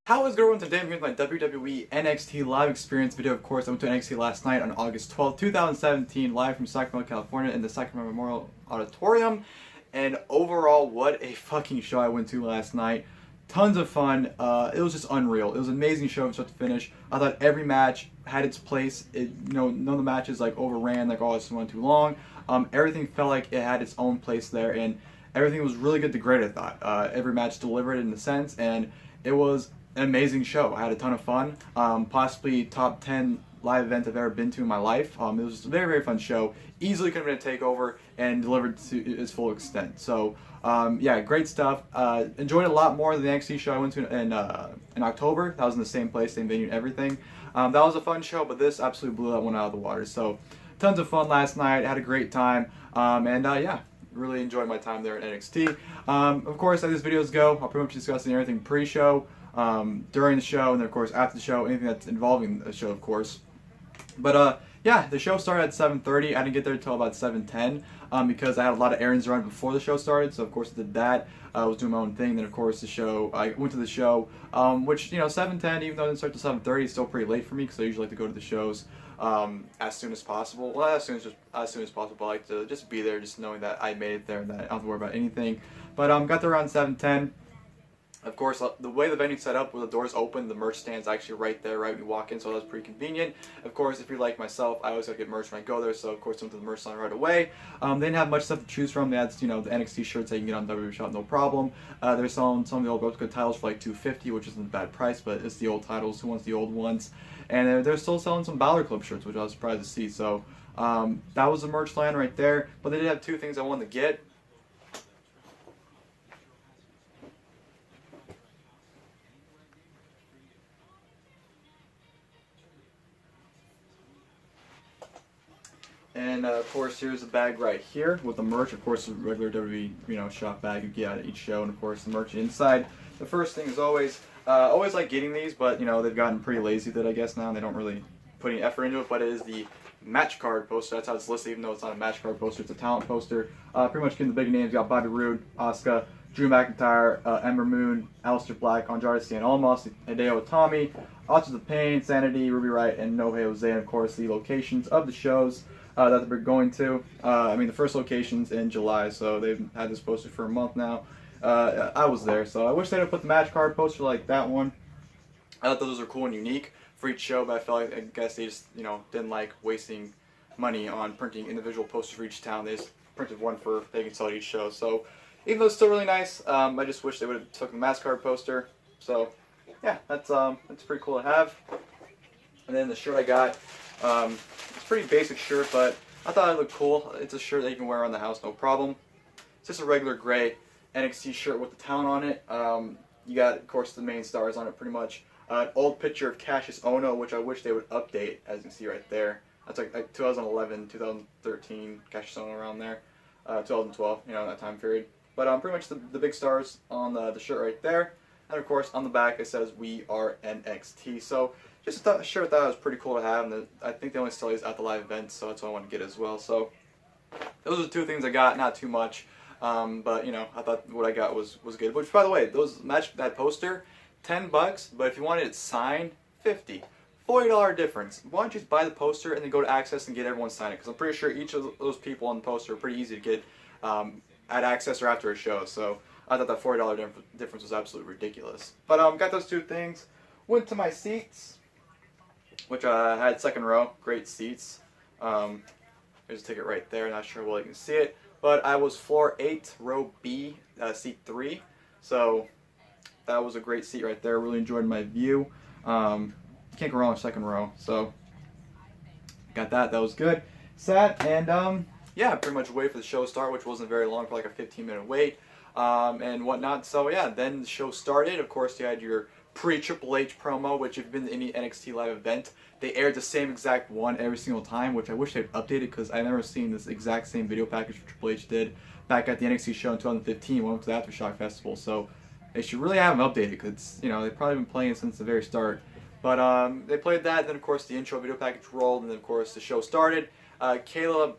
How is going today? I'm here with my WWE NXT live experience video. Of course, I went to NXT last night on August 12th, 2017, live from Sacramento, California in the Sacramento Memorial Auditorium. And overall, what a fucking show I went to last night. Tons of fun. It was just unreal. It was an amazing show from start to finish. I thought every match had its place. None of the matches like overran, like, oh, this went too long. Everything felt like it had its own place there, and everything was really good to great, I thought. Every match delivered in a sense, and it was an amazing show. I had a ton of fun. Possibly top 10 live event I've ever been to in my life. It was just a very, very fun show. Easily could have been a takeover and delivered to its full extent. So, yeah, great stuff. Enjoyed it a lot more than the NXT show I went to in October. That was in the same place, same venue and everything. That was a fun show, but this absolutely blew that one out of the water. So, tons of fun last night. Had a great time. Yeah, really enjoyed my time there at NXT. Of course, as these videos go, I'll pretty much be discussing everything pre-show, during the show, and then of course after the show, anything that's involving the show, of course. But yeah, the show started at 7:30. I didn't get there until about 7:10 because I had a lot of errands to run before the show started. So of course I did that. I was doing my own thing. Then of course I went to the show, which 7:10, even though it didn't start till 7:30, it's still pretty late for me because I usually like to go to the shows as soon as possible. Well, as soon as possible. I like to just be there, just knowing that I made it there and that I don't have to worry about anything. But got there around 7:10. Of course, the way the venue's set up, with the doors open, the merch stand's actually right there, right when you walk in, so that's pretty convenient. Of course, if you're like myself, I always gotta get merch when I go there, so of course I went to the merch line right away. They didn't have much stuff to choose from. They had, the NXT shirts that you can get on WWE Shop, no problem. They're selling some of the old replica titles for like $250, which isn't a bad price, but it's the old titles. Who wants the old ones? And they're still selling some Balor Club shirts, which I was surprised to see. So that was the merch line right there. But they did have two things I wanted to get. And of course, here's the bag right here with the merch. Of course, the regular WWE shop bag you get at each show, and of course the merch inside. The first thing is always like getting these, but they've gotten pretty lazy with it, I guess, now. And they don't really put any effort into it. But it is the match card poster. That's how it's listed, even though it's not a match card poster. It's a talent poster. Pretty much getting the big names. You got Bobby Roode, Asuka, Drew McIntyre, Ember Moon, Aleister Black, Andrade, Cien, Almas, Hideo, Itami, Authors of Pain, SAnitY, Ruby Riot, and No Hey Jose. And of course, the locations of the shows that they're going to. The first location's in July, so they've had this poster for a month now. I was there, so I wish they'd have put the match card poster like that one. I thought those were cool and unique for each show, but I felt like, I guess they just, didn't like wasting money on printing individual posters for each town. They just printed one for they can sell at each show. So even though it's still really nice, I just wish they would have took the match card poster. So yeah, that's pretty cool to have. And then the shirt I got, it's a pretty basic shirt, but I thought it looked cool. It's a shirt that you can wear around the house, no problem. It's just a regular gray NXT shirt with the talent on it. You got, of course, the main stars on it pretty much. An old picture of Kassius Ohno, which I wish they would update, as you can see right there. That's like 2011, 2013, Kassius Ohno around there. 2012, that time period. But pretty much the big stars on the shirt right there. And of course, on the back it says, "We are NXT." So just a shirt that was pretty cool to have, and I think they only sell these at the live events, so that's what I want to get as well. So those are the two things I got, not too much, but I thought what I got was good. Which, by the way, that poster, $10, but if you wanted it signed, $50. $40 difference. Why don't you just buy the poster and then go to Access and get everyone sign it? Because I'm pretty sure each of those people on the poster are pretty easy to get at Access or after a show. So I thought that $40 difference was absolutely ridiculous. But got those two things. Went to my seats, which I had second row. Great seats. There's a ticket right there. Not sure well you can see it, but I was floor 8, row B, seat 3. So that was a great seat right there. Really enjoyed my view. Can't go wrong with second row. So got that. That was good. Sat and yeah, pretty much waited for the show to start, which wasn't very long, for like a 15-minute wait and whatnot. So yeah, then the show started. Of course, you had your pre-Triple H promo, which if you've been to any NXT live event, they aired the same exact one every single time, which I wish they'd updated because I've never seen this exact same video package Triple H did back at the NXT show in 2015 when we went to the Aftershock Festival. So they should really have them updated because they've probably been playing it since the very start. But they played that, then of course the intro video package rolled, and then of course the show started. Kayla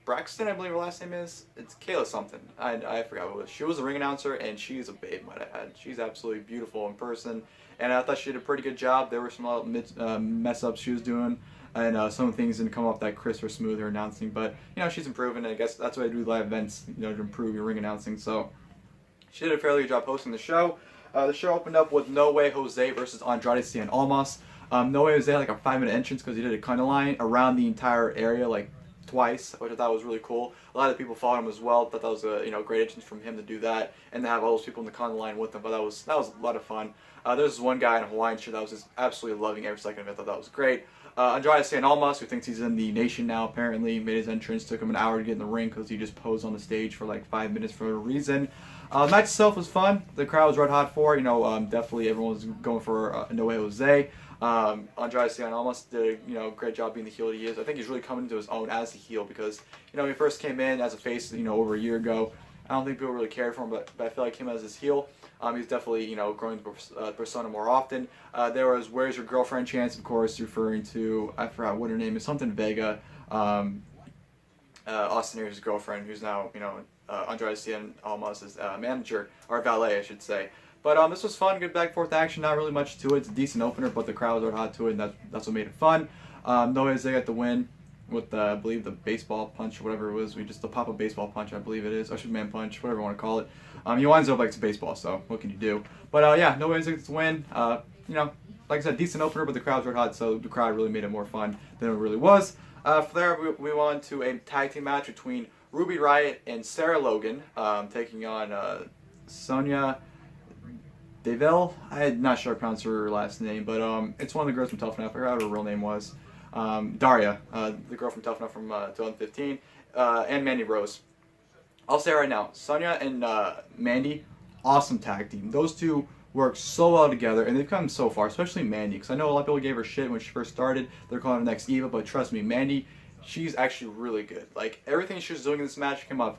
Braxton, I believe her last name is. It's Kayla something. I forgot what it was. She was a ring announcer, and she's a babe, might I add. She's absolutely beautiful in person, and I thought she did a pretty good job. There were some mess ups she was doing, and some things didn't come off that crisp or smooth, her announcing. But, you know, she's improving. I guess that's why I do live events, you know, to improve your ring announcing. So she did a fairly good job hosting the show. The show opened up with No Way Jose versus Andrade Cien Almas. No Way Jose had like a 5-minute entrance because he did a kind of line around the entire area like twice, which I thought was really cool. A lot of people followed him as well. Thought that was a great entrance from him to do that and to have all those people in the kind of line with him. But that was a lot of fun. There's this one guy in a Hawaiian shirt that was just absolutely loving every second of it. I thought that was great. Andrade Cien Almas, who thinks he's in the Nation now, apparently made his entrance. Took him an hour to get in the ring because he just posed on the stage for like 5 minutes for no reason. The match itself was fun. The crowd was red hot for it. Definitely everyone was going for No Way Jose. Andrade Cien Almas did a great job being the heel that he is. I think he's really coming into his own as the heel because he first came in as a face over a year ago. I don't think people really cared for him, but I feel like him as his heel, he's definitely growing the persona more often. There was Where's Your Girlfriend chance, of course, referring to, I forgot what her name is, something Vega, Austin Aries' girlfriend, who's now Andrade Cien Almas' manager, or valet I should say. But this was fun, good back and forth action, not really much to it. It's a decent opener, but the crowd was hot to it, and that's what made it fun. No Way Jose got the win with, I believe, the baseball punch or whatever it was. The pop-up baseball punch, I believe it is. Superman punch, whatever you want to call it. He winds up like it's baseball, so what can you do? But yeah, No Way Jose gets the win. Like I said, decent opener, but the crowd was hot, so the crowd really made it more fun than it really was. From there, we went on to a tag team match between Ruby Riott and Sarah Logan, taking on Sonya Deville. I'm not sure I pronounced her last name, but it's one of the girls from Tough Enough. I forgot what her real name was. Daria, the girl from Tough Enough from 2015, and Mandy Rose. I'll say right now, Sonya and Mandy, awesome tag team. Those two work so well together, and they've come so far, especially Mandy, because I know a lot of people gave her shit when she first started. They're calling her the next Eva, but trust me, Mandy, she's actually really good. Like, everything she was doing in this match came off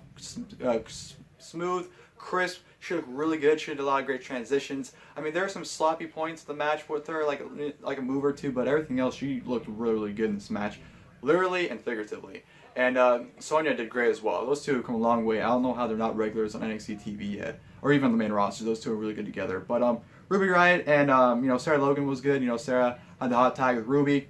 smooth, crisp. She looked really good. She did a lot of great transitions. I mean, there were some sloppy points in the match with her, like a move or two, but everything else, she looked really, really good in this match, literally and figuratively. And Sonya did great as well. Those two have come a long way. I don't know how they're not regulars on NXT TV yet, or even on the main roster. Those two are really good together. But Ruby Riott and Sarah Logan was good. Sarah had the hot tag with Ruby,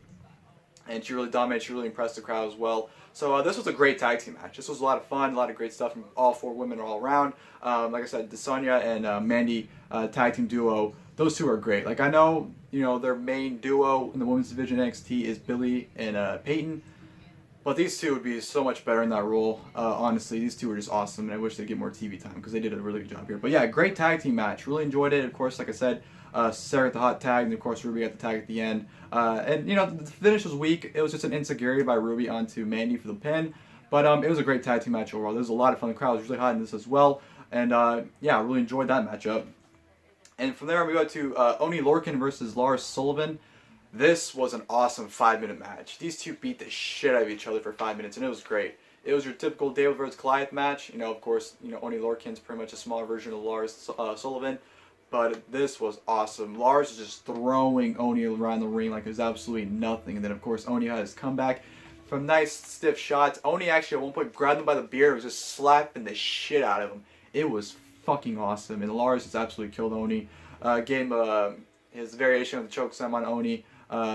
and she really dominated. She really impressed the crowd as well. So this was a great tag team match. This was a lot of fun, a lot of great stuff from all four women all around. Like I said, the Sonya and Mandy tag team duo, those two are great. Like, I know, their main duo in the women's division NXT is Billy and Peyton, but these two would be so much better in that role. Honestly, these two are just awesome, and I wish they'd get more TV time because they did a really good job here. But yeah, great tag team match. Really enjoyed it. Of course, like I said, Sarah got the hot tag, and of course Ruby got the tag at the end. And the finish was weak. It was just an insecurity by Ruby onto Mandy for the pin. But it was a great tag team match overall. There was a lot of fun. The crowd was really hot in this as well. And yeah, I really enjoyed that matchup. And from there we go to Oney Lorcan versus Lars Sullivan. This was an awesome 5-minute match. These two beat the shit out of each other for 5 minutes, and it was great. It was your typical David versus Goliath match. Of course, Oney Lorcan's pretty much a smaller version of Lars Sullivan. But this was awesome. Lars was just throwing Oney around the ring like it was absolutely nothing. And then, of course, Oney had his comeback from nice, stiff shots. Oney actually, at one point, grabbed him by the beard and was just slapping the shit out of him. It was fucking awesome. And Lars just absolutely killed Oney. Gave him his variation of the chokeslam on Oney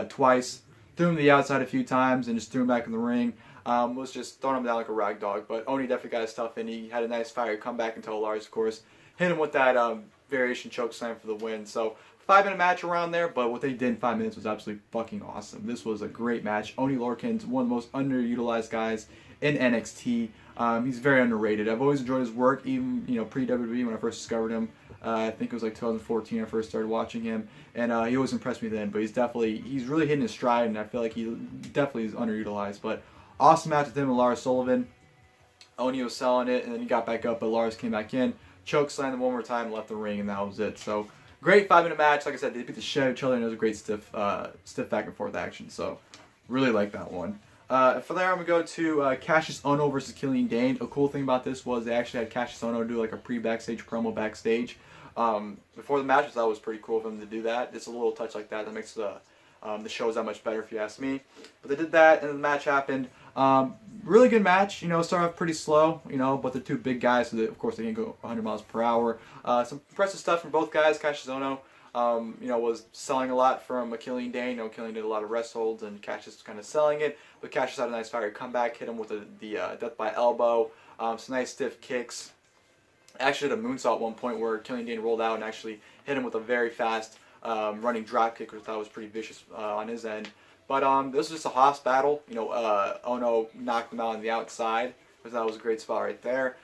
twice. Threw him to the outside a few times and just threw him back in the ring. Was just throwing him down like a rag dog. But Oney definitely got his stuff in. He had a nice fire comeback until Lars, of course, hit him with that variation chokeslam for the win. So 5-minute match around there, but what they did in 5 minutes was absolutely fucking awesome. This was a great match. Oney Lorcan's one of the most underutilized guys in NXT. He's very underrated. I've always enjoyed his work, even pre-WWE when I first discovered him. I think it was like 2014 I first started watching him, and he always impressed me then. But he's really hitting his stride, and I feel like he definitely is underutilized. But awesome match with him and Lars Sullivan. Oney was selling it, and then he got back up, but Lars came back in, chokeslammed him one more time, left the ring, and that was it. So great 5-minute match. Like I said, they beat the shit out of each other, and it was a great stiff back and forth action. So really like that one. From there, I'm going to go to Kassius Ohno versus Killian Dain. A cool thing about this was they actually had Kassius Ohno do like a pre-backstage promo backstage. Before the match, that was pretty cool of them to do that. It's a little touch like that makes the shows that much better, if you ask me. But they did that, and the match happened. Really good match. You know, started off pretty slow. You know, but the two big guys, so of course they can go 100 miles per hour. Some impressive stuff from both guys. Kassius Ohno, you know, was selling a lot from Killian Dain. You know, Killian did a lot of rest holds, and Kassius was kind of selling it. But Kassius had a nice fiery comeback, hit him with the death by elbow. Some nice stiff kicks. Actually did a moonsault at one point where Killian Dain rolled out and actually hit him with a very fast running drop kick, which I thought was pretty vicious on his end. But this was just a hoss battle. You know, Ohno knocked him out on the outside, which that was a great spot right there.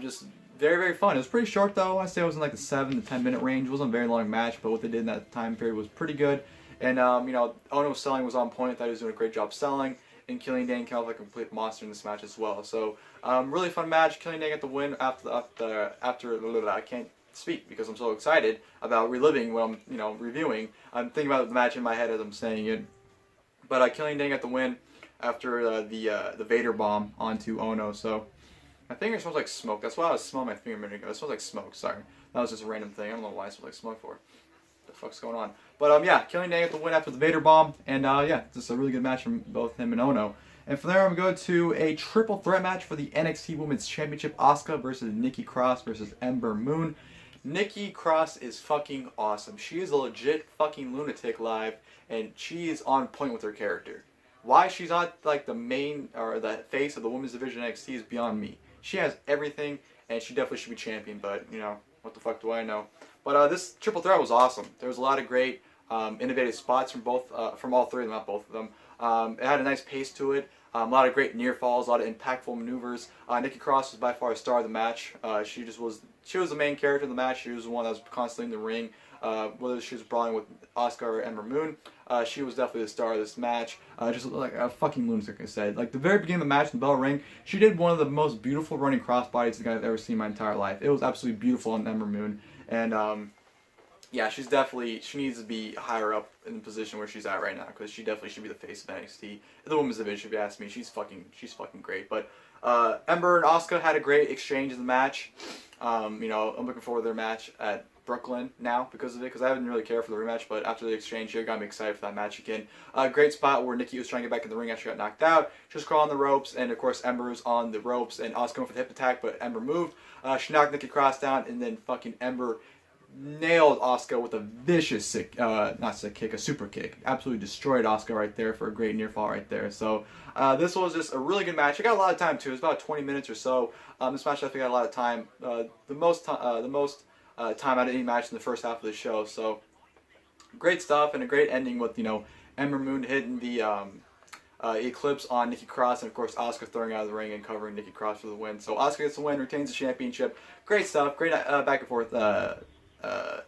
Just very, very fun. It was pretty short though. I'd say it was in like the 7 to 10 minute range. It wasn't a very long match, but what they did in that time period was pretty good. And you know, Ohno's selling was on point. I thought he was doing a great job selling. And Killian Dain came out like a complete monster in this match as well. So really fun match. Killian Dain got the win after I can't speak because I'm so excited about reliving what I'm, you know, reviewing. I'm thinking about the match in my head as I'm saying it. But Killian Dain got the win after the Vader bomb onto Ohno. So my finger smells like smoke. That's why I was smelling my finger a minute ago. It smells like smoke. Sorry, that was just a random thing. I don't know why it smells like smoke for. What the fuck's going on? But yeah, Killian Dain got the win after the Vader bomb, and yeah, just a really good match from both him and Ohno. And from there, I'm going to go to a triple threat match for the NXT Women's Championship: Asuka versus Nikki Cross versus Ember Moon. Nikki Cross is fucking awesome. She is a legit fucking lunatic live, and she is on point with her character. Why she's not like the main or the face of the women's division NXT is beyond me. She has everything, and she definitely should be champion, but you know, what the fuck do I know? But this triple threat was awesome. There was a lot of great innovative spots from all three of them, not both of them. It had a nice pace to it. A lot of great near falls, a lot of impactful maneuvers. Nikki Cross was by far the star of the match. She was the main character in the match. She was the one that was constantly in the ring. Whether she was brawling with Asuka or Ember Moon, she was definitely the star of this match. Just like a fucking lunatic, like I said. Like the very beginning of the match in the bell ring, she did one of the most beautiful running crossbodies I've ever seen in my entire life. It was absolutely beautiful on Ember Moon. And yeah, she needs to be higher up in the position where she's at right now, because she definitely should be the face of NXT. The women's division, if you ask me, she's fucking great. But Ember and Asuka had a great exchange in the match. You know, I'm looking forward to their match at Brooklyn now because of it, because I haven't really cared for the rematch, but after the exchange here, got me excited for that match again. Great spot where Nikki was trying to get back in the ring after she got knocked out. She was crawling the ropes, and of course Ember was on the ropes, and Asuka went for the hip attack, but Ember moved. She knocked Nikki Cross down, and then fucking Ember nailed Asuka with a vicious a super kick. Absolutely destroyed Asuka right there for a great near fall right there. So this was just a really good match. It got a lot of time too. It was about 20 minutes or so. This match definitely got a lot of time. The most time out of any match in the first half of the show. So great stuff, and a great ending with, you know, Ember Moon hitting the Eclipse on Nikki Cross, and of course Asuka throwing out of the ring and covering Nikki Cross for the win. So Asuka gets the win, retains the championship. Great stuff. Great back and forth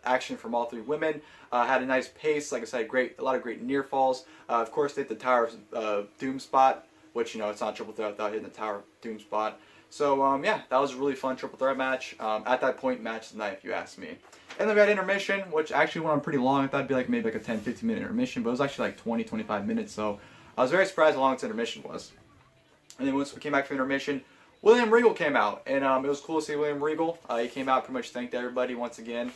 action from all three women. Had a nice pace, like I said, a lot of great near falls. Of course, they hit the Tower of Doom spot, which, you know, it's not triple threat without hitting the Tower of Doom spot. So yeah, that was a really fun triple threat match. At that point, match of the night, if you ask me. And then we had intermission, which actually went on pretty long. I thought it'd be like maybe like a 10-15 minute intermission, but it was actually like 20-25 minutes. So I was very surprised how long its intermission was. And then once we came back from intermission, William Regal came out, and it was cool to see William Regal. He came out, pretty much thanked everybody once again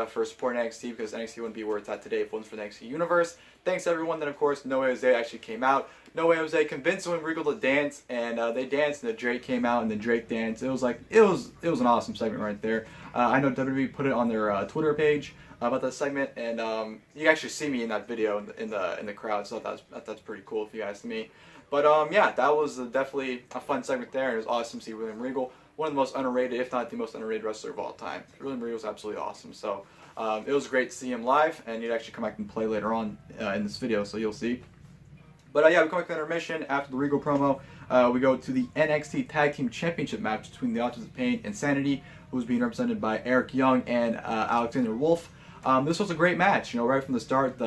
for supporting NXT, because NXT wouldn't be where it's at today if it wasn't for the NXT Universe. Thanks everyone. Then of course, No Way Jose actually came out. No Way Jose convinced William Regal to dance, and they danced, and the Drake came out, and the Drake danced. It was an awesome segment right there. I know WWE put it on their Twitter page about that segment, and you can actually see me in that video in the crowd. So that's pretty cool if you ask me. But yeah, that was definitely a fun segment there, and it was awesome to see William Regal, one of the most underrated, if not the most underrated wrestler of all time. William Regal was absolutely awesome. So it was great to see him live, and he'd actually come back and play later on in this video, so you'll see. But yeah, we come back to intermission. After the Regal promo, we go to the NXT Tag Team Championship match between the Authors of Pain and SAnitY, who's being represented by Eric Young and Alexander Wolf. This was a great match. You know, right from the start,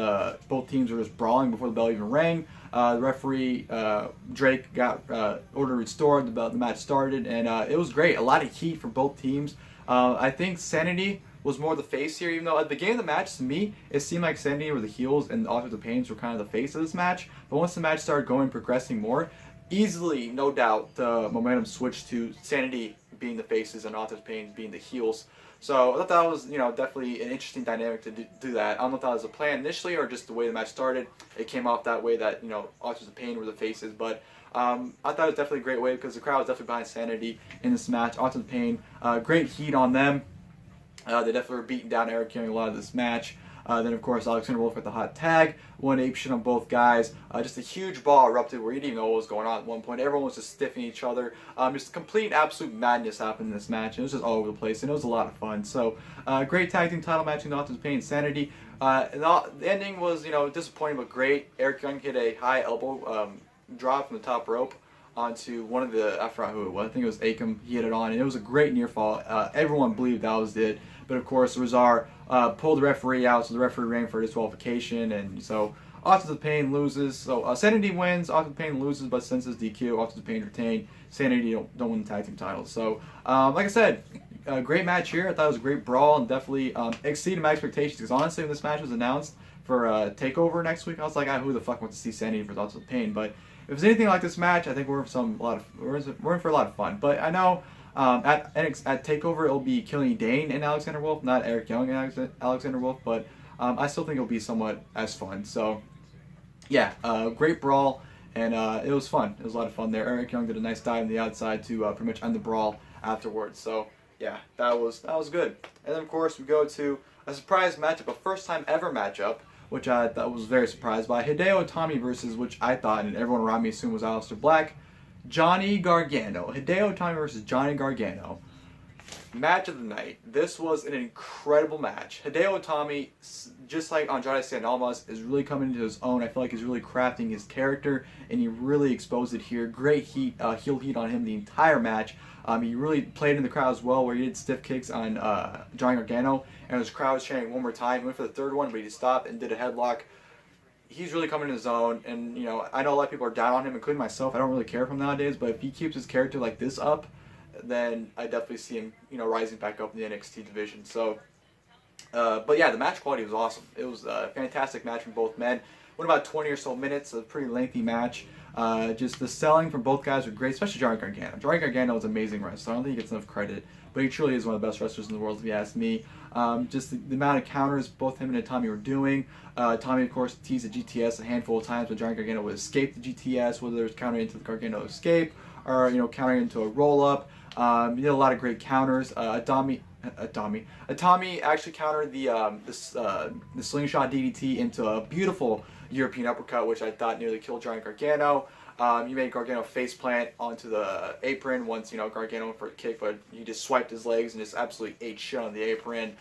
both teams were just brawling before the bell even rang. The referee, Drake, got order restored. The match started, and it was great. A lot of heat from both teams. I think SAnitY was more the face here, even though at the beginning of the match, to me, it seemed like SAnitY were the heels and the Authors of Pain were kind of the face of this match. But once the match started going, progressing more, easily, no doubt, the momentum switched to SAnitY being the faces and Authors of Pain being the heels. So I thought that was, you know, definitely an interesting dynamic to do that. I don't know if that was a plan initially or just the way the match started. It came off that way that, you know, Authors of Pain were the faces. But I thought it was definitely a great way because the crowd was definitely behind SAnitY in this match. Autumn Pain, great heat on them. They definitely were beating down Eric Young a lot of this match. Then, of course, Alexander Wolf with the hot tag. One ape shit on both guys. Just a huge ball erupted where you didn't even know what was going on at one point. Everyone was just stiffing each other. Just complete, absolute madness happened in this match. It was just all over the place, and it was a lot of fun. So, great tag team title match between Autumn Pain and SAnitY. The ending was, disappointing but great. Eric Young hit a high elbow drop from the top rope onto one of the, I forgot who it was. I think it was Akam. He hit it on, and it was a great near fall. Everyone believed that was it. But of course, Razar pulled the referee out, so the referee ran for disqualification, and so Autumn Pain loses. So SAnitY wins, Autumn Pain loses, but since it's DQ, Autumn Pain retained. SAnitY don't win the tag team titles. So, like I said, a great match here. I thought it was a great brawl and definitely exceeded my expectations. Because honestly, when this match was announced for Takeover next week, I was like, who the fuck wants to see SAnitY for Autumn Pain? But if it's anything like this match, I think we're in for a lot of fun. But I know. At Takeover, it'll be Killian, Dain, and Alexander Wolf, not Eric Young and Alexander Wolf, but I still think it'll be somewhat as fun. So, yeah, great brawl, and it was fun. It was a lot of fun there. Eric Young did a nice dive on the outside to pretty much end the brawl afterwards. So, yeah, that was good. And then, of course, we go to a surprise matchup, a first-time ever matchup, which I thought was very surprised by. Hideo Itami versus, which I thought, and everyone around me assumed was Aleister Black, Johnny Gargano. Hideo Itami versus Johnny Gargano. Match of the night. This was an incredible match. Hideo Itami, just like Andrade Cien Almas, is really coming into his own. I feel like he's really crafting his character, and he really exposed it here. Great heat, heel heat on him the entire match. He really played in the crowd as well, where he did stiff kicks on Johnny Gargano, and his crowd was chanting one more time. He went for the third one, but he stopped and did a headlock. He's really coming in his own, and I know a lot of people are down on him, including myself. I don't really care for him nowadays, but if he keeps his character like this up, then I definitely see him, rising back up in the NXT division. So, but yeah, the match quality was awesome. It was a fantastic match from both men. Went about 20 or so minutes, a pretty lengthy match. Just the selling from both guys were great, especially Johnny Gargano. Johnny Gargano is an amazing wrestler. I don't think he gets enough credit, but he truly is one of the best wrestlers in the world, if you ask me. Just the amount of counters both him and Itami were doing. Tommy, of course, teased the GTS a handful of times, but Johnny Gargano would escape the GTS, whether it was countering into the Gargano escape or countering into a roll-up. He did a lot of great counters. Itami actually countered the slingshot DDT into a beautiful European uppercut, which I thought nearly killed Johnny Gargano. He made Gargano faceplant onto the apron once Gargano went for a kick, but he just swiped his legs and just absolutely ate shit on the apron.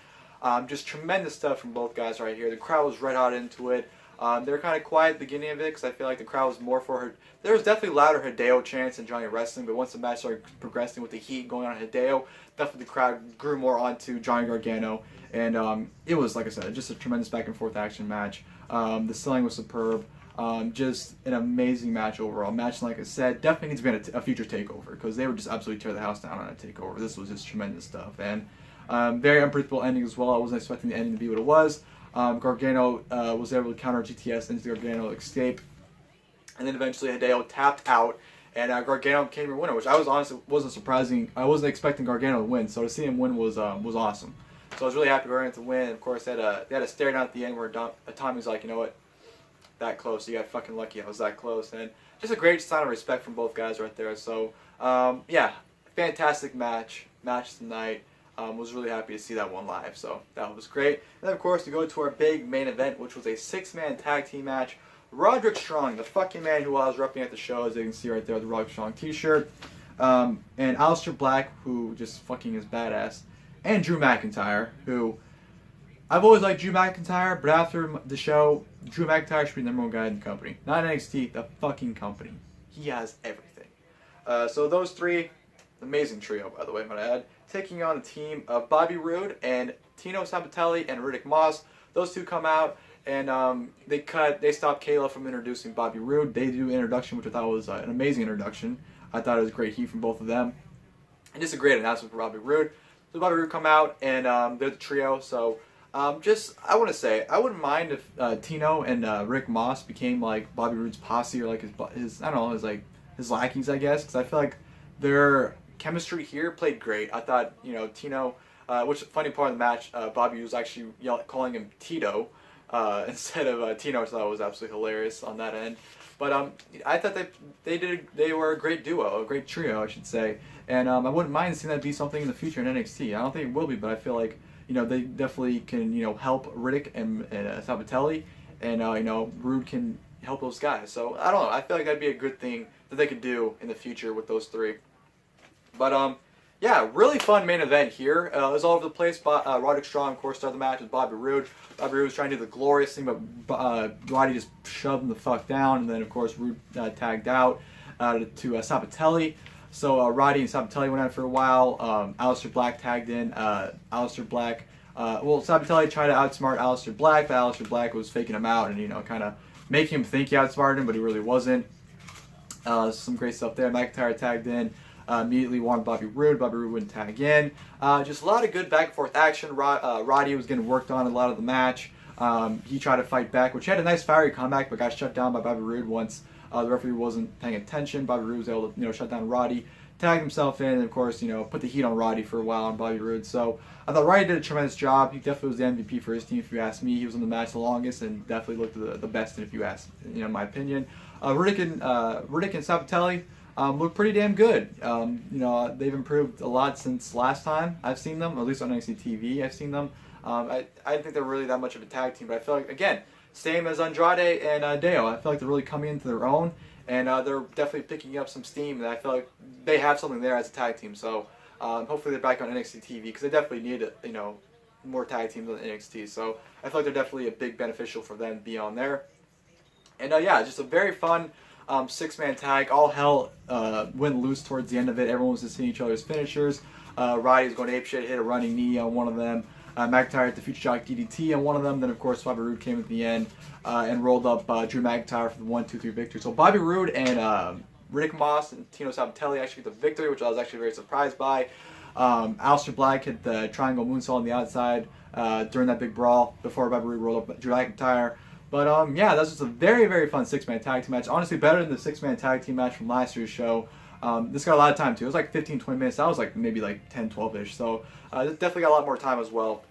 Just tremendous stuff from both guys right here. The crowd was red hot into it. They were kind of quiet at the beginning of it because I feel like the crowd was more for her. There was definitely louder Hideo chants than Johnny wrestling, but once the match started progressing with the heat going on Hideo, definitely the crowd grew more onto Johnny Gargano. And it was, like I said, just a tremendous back and forth action match. The selling was superb. Just an amazing match overall. Match, like I said, definitely needs to be a future takeover because they would just absolutely tear the house down on a takeover. This was just tremendous stuff. And very unpredictable ending as well. I wasn't expecting the ending to be what it was. Gargano was able to counter GTS into the Gargano escape. And then eventually Hideo tapped out, and Gargano became your winner, which I was honestly wasn't surprising. I wasn't expecting Gargano to win, so to see him win was awesome. So I was really happy Gargano to win. Of course, they had a stare down at the end where Tommy's like, you know what, that close. You got fucking lucky I was that close. And just a great sign of respect from both guys right there. So, yeah, fantastic match tonight. Was really happy to see that one live, so that was great. And then, of course, to go to our big main event, which was a 6-man tag team match. Roderick Strong, the fucking man who I was repping at the show, as you can see right there, the Roderick Strong t-shirt. And Aleister Black, who just fucking is badass. And Drew McIntyre, who I've always liked Drew McIntyre, but after the show, Drew McIntyre should be the number one guy in the company. Not NXT, the fucking company. He has everything. So those three, amazing trio, by the way, might I add, taking on a team of Bobby Roode and Tino Sabatelli and Riddick Moss. Those two come out and they stopped Kayla from introducing Bobby Roode. They do an introduction, which I thought was an amazing introduction. I thought it was great heat from both of them. And just a great announcement for Bobby Roode. So Bobby Roode come out and they're the trio. So I want to say, I wouldn't mind if Tino and Rick Moss became like Bobby Roode's posse or like his I don't know, his lackeys, I guess, because I feel like their chemistry here played great. I thought, Tino, which funny part of the match, Bobby was actually calling him Tito, instead of Tino, which I thought was absolutely hilarious on that end. But I thought they were a great duo, a great trio, I should say. And I wouldn't mind seeing that be something in the future in NXT. I don't think it will be, but I feel like they definitely can help Riddick and Sabatelli, and Roode can help those guys. So I don't know. I feel like that'd be a good thing that they could do in the future with those three. But yeah, really fun main event here. It was all over the place. Roderick Strong, of course, started the match with Bobby Roode. Bobby Roode was trying to do the glorious thing, but Roddy just shoved him the fuck down. And then, of course, Roode tagged out to Sabatelli. So Roddy and Sabatelli went out for a while. Aleister Black tagged in. Aleister Black, Sabatelli tried to outsmart Aleister Black, but Aleister Black was faking him out and, kind of making him think he outsmarted him, but he really wasn't. Some great stuff there. McIntyre tagged in. Immediately wanted Bobby Roode. Bobby Roode wouldn't tag in. Just a lot of good back and forth action. Roddy was getting worked on a lot of the match. He tried to fight back, which had a nice fiery comeback, but got shut down by Bobby Roode once the referee wasn't paying attention. Bobby Roode was able to shut down Roddy, tagged himself in, and of course put the heat on Roddy for a while on Bobby Roode. So I thought Roddy did a tremendous job. He definitely was the MVP for his team, if you ask me. He was in the match the longest and definitely looked the best, if you ask in my opinion. Riddick and Sabatelli look pretty damn good. They've improved a lot since last time I've seen them, or at least on NXT TV I've seen them. I didn't think they're really that much of a tag team, but I feel like, again, same as Andrade and Hideo, I feel like they're really coming into their own, and they're definitely picking up some steam, and I feel like they have something there as a tag team. So hopefully they're back on NXT TV, because they definitely need more tag teams on NXT. So I feel like they're definitely a big beneficial for them to be on there. And yeah, just a very fun six-man tag. All hell went loose towards the end of it. Everyone was just seeing each other's finishers. Roddy was going apeshit, hit a running knee on one of them. McIntyre hit the Future Shock DDT on one of them. Then, of course, Bobby Roode came at the end and rolled up Drew McIntyre for the 1-2-3 victory. So Bobby Roode and Riddick Moss and Tino Sabatelli actually get the victory, which I was actually very surprised by. Aleister Black hit the triangle moonsault on the outside during that big brawl before Bobby Roode rolled up Drew McIntyre. But yeah, that was just a very, very fun six-man tag team match. Honestly, better than the six-man tag team match from last year's show. This got a lot of time too. It was like 15-20 minutes. That was like maybe like 10-12ish. So it definitely got a lot more time as well.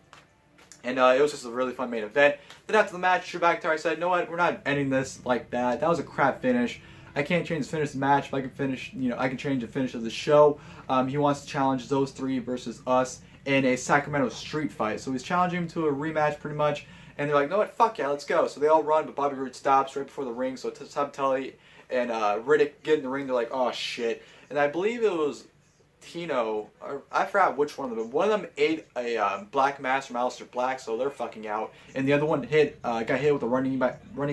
And it was just a really fun main event. Then after the match, Drew McIntyre said, "You know what? We're not ending this like that. That was a crap finish. I can't change the finish of the match, but I can finish. I can change the finish of the show." He wants to challenge those three versus us in a Sacramento street fight. So he's challenging him to a rematch, pretty much. And they're like, "No, what? Fuck yeah, let's go." So they all run, but Bobby Roode stops right before the ring. So Sabatelli and Riddick get in the ring. They're like, "Oh shit!" And I believe it was Tino, or I forgot which one of them. One of them ate a black mass from Aleister Black, so they're fucking out. And the other one got hit with a running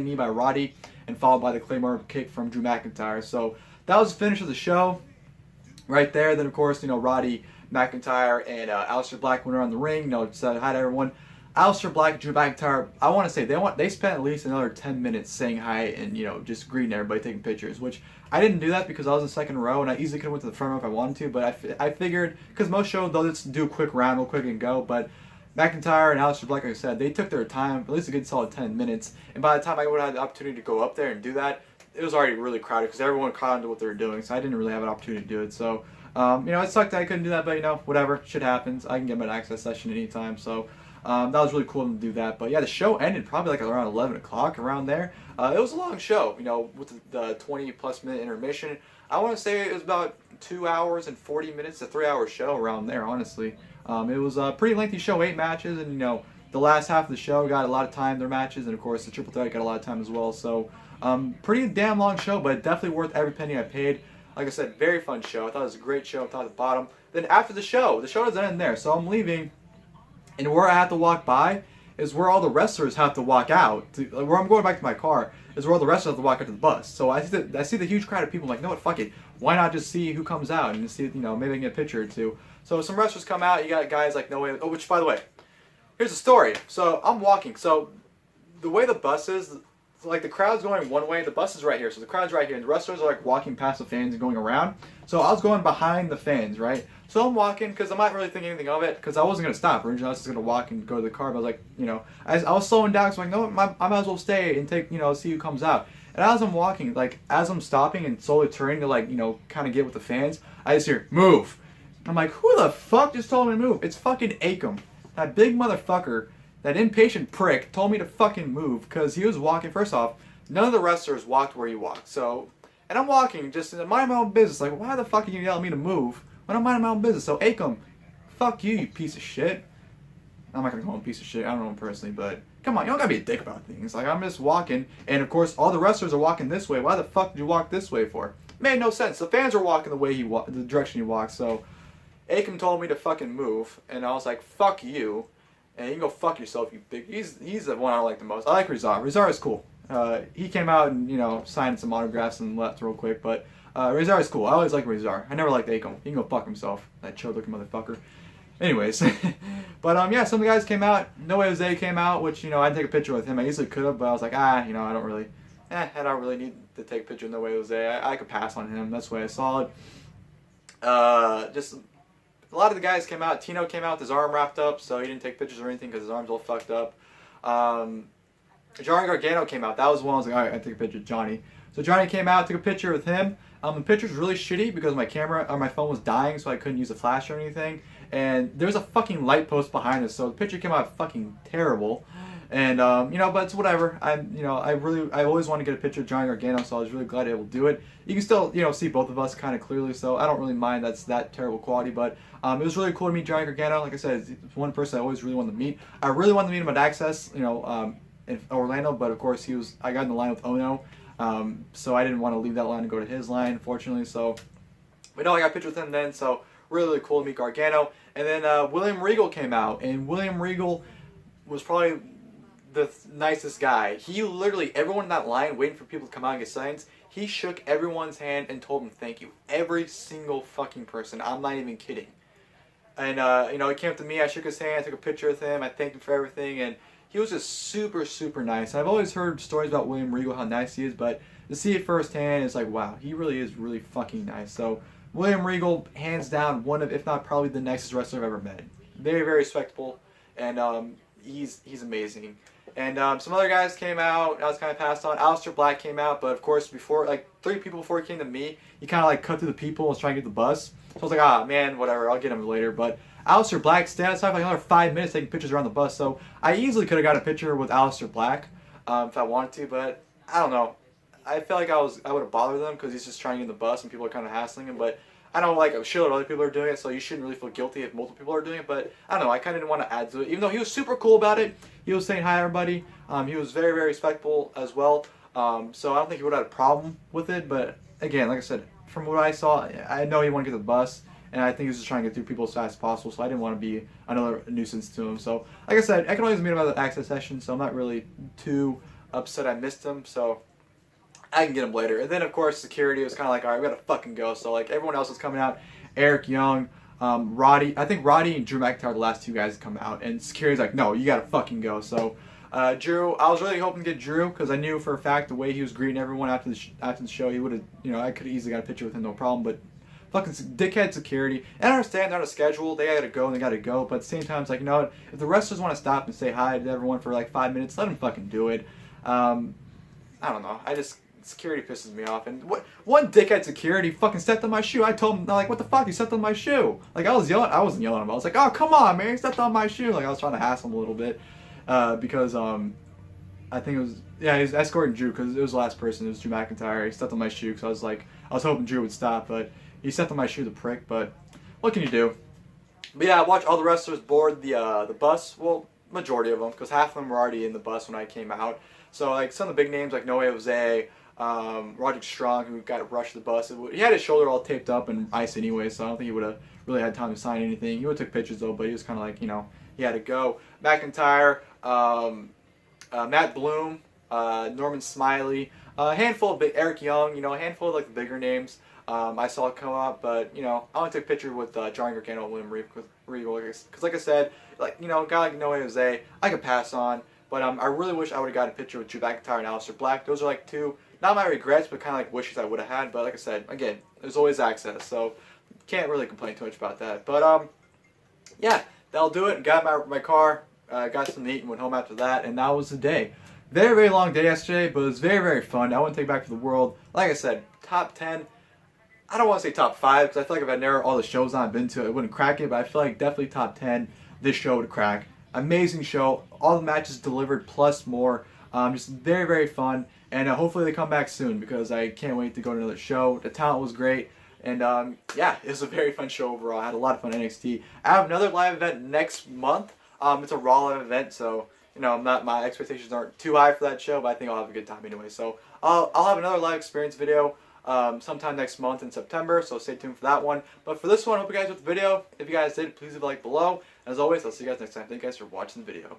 knee by Roddy, and followed by the Claymore kick from Drew McIntyre. So that was the finish of the show, right there. Then of course, Roddy, McIntyre, and Aleister Black went around the ring. Said hi to everyone. Aleister Black and Drew McIntyre, I want to say they spent at least another 10 minutes saying hi and just greeting everybody, taking pictures, which I didn't do that because I was in second row and I easily could have went to the front row if I wanted to, but I figured, because most shows they'll just do a quick round real quick and go, but McIntyre and Aleister Black, like I said, they took their time, at least a good solid 10 minutes, and by the time I would have had the opportunity to go up there and do that, it was already really crowded because everyone caught on to what they were doing, so I didn't really have an opportunity to do it. So it sucked that I couldn't do that, but whatever, shit happens. I can get my access session anytime, so that was really cool to do that. But yeah, the show ended probably like around 11 o'clock, around there. It was a long show, with the 20+ minute intermission. I want to say it was about 2 hours and 40 minutes, a 3-hour show around there, honestly. It was a pretty lengthy show, 8 matches, and the last half of the show got a lot of time, their matches, and of course the triple threat got a lot of time as well. So pretty damn long show, but definitely worth every penny I paid. Like I said, very fun show. I thought it was a great show, top to bottom. Then after the show doesn't end there, so I'm leaving. And where I have to walk by is where all the wrestlers have to walk out. Where I'm going back to my car is where all the wrestlers have to walk out to the bus. So I see the huge crowd of people. I'm like, "No, what? Fuck it. Why not just see who comes out and see, maybe I can get a picture or two." So some wrestlers come out. You got guys like No Way. Oh, which by the way, here's the story. So I'm walking. So the way the bus is, like the crowd's going one way, the bus is right here. So the crowd's right here, and the wrestlers are like walking past the fans and going around. So I was going behind the fans, right? So I'm walking because I'm not really thinking anything of it because I wasn't going to stop. Originally, I was just going to walk and go to the car. But I was like, I was slowing down. So I'm like, no, I might as well stay and take, see who comes out. And as I'm walking, like as I'm stopping and slowly turning to like, kind of get with the fans, I just hear, "Move." I'm like, who the fuck just told me to move? It's fucking Akam. That big motherfucker that impatient prick told me to fucking move because he was walking. First off, none of the wrestlers walked where he walked. So, and I'm walking just in mind my own business. Like, why the fuck are you yelling at me to move when I'm minding my own business? So, Akam, fuck you, you piece of shit. I'm not gonna call him a piece of shit. I don't know him personally, but come on, you don't gotta be a dick about things. Like, I'm just walking, and of course, all the wrestlers are walking this way. Why the fuck did you walk this way for? Made no sense. The fans were walking the way the direction he walked. So, Akam told me to fucking move, and I was like, fuck you, and you can go fuck yourself, you big. He's the one I like the most. I like Rizar. Rizar is cool. He came out and, you know, signed some autographs and left real quick, but Rizar is cool. I always like Rizar. I never liked Akam. He can go fuck himself, that chode-looking motherfucker. Anyways, but yeah, some of the guys came out. No Way Jose came out, which, you know, I'd take a picture with him. I easily could have, but I was like, you know, I don't really need to take a picture of No Way Jose. I could pass on him. That's the way I saw it. Just a lot of the guys came out. Tino came out with his arm wrapped up, so he didn't take pictures or anything because his arm's all fucked up. Johnny Gargano came out. That was one I was like, alright, I take a picture of Johnny. So Johnny came out, took a picture with him. The picture's really shitty because my camera or my phone was dying, so I couldn't use a flash or anything. And there's a fucking light post behind us, so the picture came out fucking terrible. And you know, but it's whatever. I always want to get a picture of Johnny Gargano, so I was really glad I was able to do it. You can still, you know, see both of us kind of clearly, so I don't really mind that's that terrible quality. But it was really cool to meet Johnny Gargano. Like I said, it's one person I always really wanted to meet. I really wanted to meet him at Access, you know, in Orlando, but of course I got in the line with Ohno, so I didn't want to leave that line and go to his line, unfortunately. So, but no, I got a picture with him then. So really cool to meet Gargano. And then William Regal came out, and William Regal was probably the nicest guy. He literally, everyone in that line waiting for people to come out and get signs, he shook everyone's hand and told them thank you. Every single fucking person. I'm not even kidding. And you know, he came up to me, I shook his hand, I took a picture with him, I thanked him for everything, and he was just super, super nice. I've always heard stories about William Regal, how nice he is, but to see it firsthand, it's like, wow, he really is really fucking nice. So, William Regal, hands down, one of, if not probably the nicest wrestler I've ever met. Very, very respectable, and he's amazing. And some other guys came out. I was kind of passed on. Aleister Black came out, but of course, before, like 3 people before he came to me, he kind of like cut through the people and was trying to get the bus. So I was like, man, whatever, I'll get him later. But Aleister Black stayed outside for like another 5 minutes taking pictures around the bus. So I easily could have got a picture with Aleister Black if I wanted to, but I don't know. I feel like I would have bothered them because he's just trying to get in the bus and people are kind of hassling him. But I know like a shitload of other people are doing it, so you shouldn't really feel guilty if multiple people are doing it. But I don't know. I kind of didn't want to add to it, even though he was super cool about it. He was saying hi to everybody. He was very, very respectful as well. So I don't think he would have had a problem with it. But again, like I said, from what I saw, I know he wanted to get the bus, and I think he was just trying to get through people as fast as possible. So I didn't want to be another nuisance to him. So like I said, I can always meet him at the access session, so I'm not really too upset I missed him. So I can get him later. And then of course security was kind of like, all right, we gotta fucking go. So like everyone else was coming out. Eric Young, Roddy. I think Roddy and Drew McIntyre are the last 2 guys to come out, and security's like, no, you gotta fucking go. So Drew, I was really hoping to get Drew because I knew for a fact the way he was greeting everyone after the show, he would have, you know, I could have easily got a picture with him, no problem. But fucking dickhead security. And I understand they're on a schedule, they gotta go and they gotta go. But at the same time, it's like, you know what? If the wrestlers want to stop and say hi to everyone for like 5 minutes, let them fucking do it. I don't know. Security pisses me off. And one dickhead security fucking stepped on my shoe. I told him, like, what the fuck? You stepped on my shoe. Like, I was yelling. I wasn't yelling at him. I was like, oh, come on, man. You stepped on my shoe. Like, I was trying to hassle him a little bit. Because, I think it was, yeah, he was escorting Drew because it was the last person. It was Drew McIntyre. He stepped on my shoe because I was hoping Drew would stop. But he stepped on my shoe, the prick. But what can you do? But yeah, I watched all the wrestlers board the bus. Well, majority of them, because half of them were already in the bus when I came out. So, like, some of the big names, like No Way Jose, Roderick Strong, who got rushed to the bus. He had his shoulder all taped up and ice anyway, so I don't think he would have really had time to sign anything. He would have took pictures though, but he was kind of like, you know, he had to go. McIntyre, Matt Bloom, Norman Smiley, a handful of Eric Young, you know, a handful of like the bigger names. I saw it come up, but you know, I only took a picture with Johnny Gargano and William Regal because, like I said, like, you know, a guy like No Way Jose, I could pass on. But I really wish I would have got a picture with Drew McIntyre and Aleister Black. Those are like 2, not my regrets, but kind of like wishes I would have had. But like I said, again, there's always access, so can't really complain too much about that. But yeah, that'll do it. Got my car, got some to eat, and went home after that, and that was the day. Very, very long day yesterday, but it was very, very fun. I wouldn't take it back to the world. Like I said, top 10. I don't want to say top 5 because I feel like if I narrow all the shows I've been to, it wouldn't crack it. But I feel like definitely top 10. This show would crack. Amazing show. All the matches delivered plus more. Just very, very fun. And hopefully they come back soon because I can't wait to go to another show. The talent was great. And yeah, it was a very fun show overall. I had a lot of fun at NXT. I have another live event next month. It's a Raw live event, so my expectations aren't too high for that show, but I think I'll have a good time anyway. So I'll have another live experience video sometime next month in September, so stay tuned for that one. But for this one, I hope you guys liked the video. If you guys did, please leave a like below. As always, I'll see you guys next time. Thank you guys for watching the video.